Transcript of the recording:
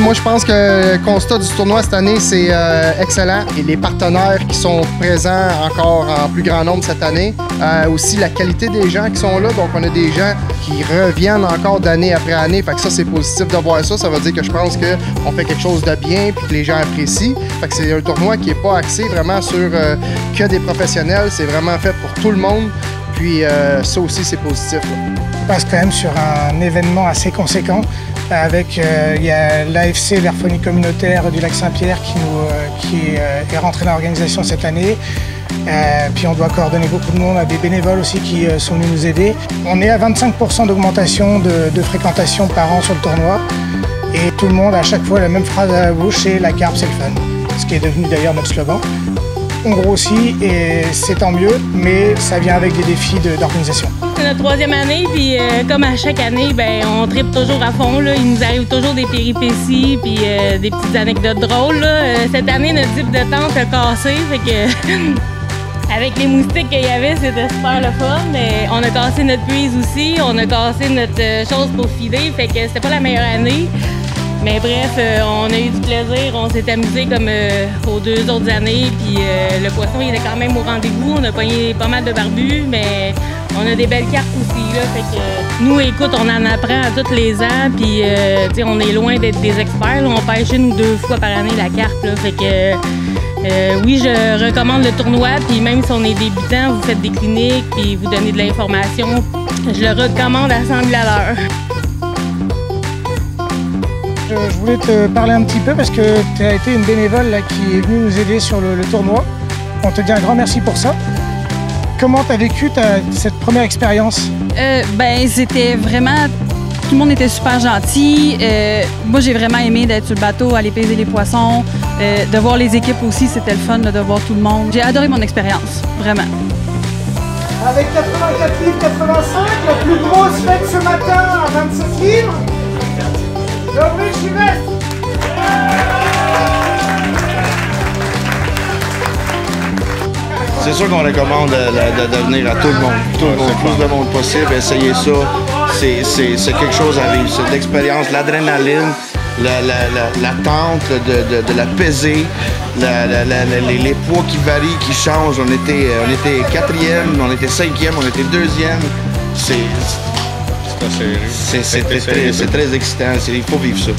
moi je pense que le constat du tournoi cette année, c'est excellent. Et les partenaires qui sont présents encore en plus grand nombre cette année. Aussi la qualité des gens qui sont là. Donc on a des gens qui reviennent encore d'année après année. Fait que ça, c'est positif de voir ça. Ça veut dire que je pense qu'on fait quelque chose de bien et que les gens apprécient. Fait que c'est un tournoi qui n'est pas axé vraiment sur que des professionnels. C'est vraiment fait pour tout le monde. Puis ça aussi, c'est positif. On passe quand même sur un événement assez conséquent. Avec il y a l'AFC, l'Airphonie communautaire du Lac-Saint-Pierre qui est rentré dans l'organisation cette année. Puis on doit coordonner beaucoup de monde, on a des bénévoles aussi qui sont venus nous aider. On est à 25% d'augmentation de fréquentation par an sur le tournoi. Et tout le monde a à chaque fois la même phrase à la bouche, c'est la carpe, c'est le fun. Ce qui est devenu d'ailleurs notre slogan. On grossit et c'est tant mieux, mais ça vient avec des défis d'organisation. C'est notre troisième année, puis comme à chaque année, ben, on tripe toujours à fond. Là. Il nous arrive toujours des péripéties, puis des petites anecdotes drôles. Là. Cette année, notre type de tente a cassé, fait que avec les moustiques qu'il y avait, c'était super le fun. Mais on a cassé notre prise aussi, on a cassé notre chose pour filer, fait que c'était pas la meilleure année. Mais bref, on a eu du plaisir, on s'est amusé comme aux 2 autres années, puis le poisson il était quand même au rendez-vous, on a pogné pas mal de barbus, mais on a des belles cartes aussi, là, fait que nous, écoute, on en apprend à tous les ans, puis on est loin d'être des experts, là, on pêche 1 ou 2 fois par année la carpe, là, fait que oui, je recommande le tournoi, puis même si on est débutant, vous faites des cliniques, puis vous donnez de l'information, je le recommande à 100 000 à l'heure. Je voulais te parler un petit peu parce que tu as été une bénévole là, qui est venue nous aider sur le tournoi. On te dit un grand merci pour ça. Comment tu as vécu cette première expérience? C'était vraiment... Tout le monde était super gentil. Moi, j'ai vraiment aimé d'être sur le bateau, aller paiser les poissons. De voir les équipes aussi, c'était le fun de voir tout le monde. J'ai adoré mon expérience, vraiment. Avec 84 livres 85, la plus grosse fête ce matin à 27 livres. C'est sûr qu'on recommande de venir à tout le monde, plus de monde possible, essayer ça. C'est quelque chose à vivre, c'est de l'expérience, l'adrénaline, l'attente de la pesée, les poids qui varient, qui changent. On était 4e, on était 5e, on était 2e. C'est très excitant, il faut vivre ça.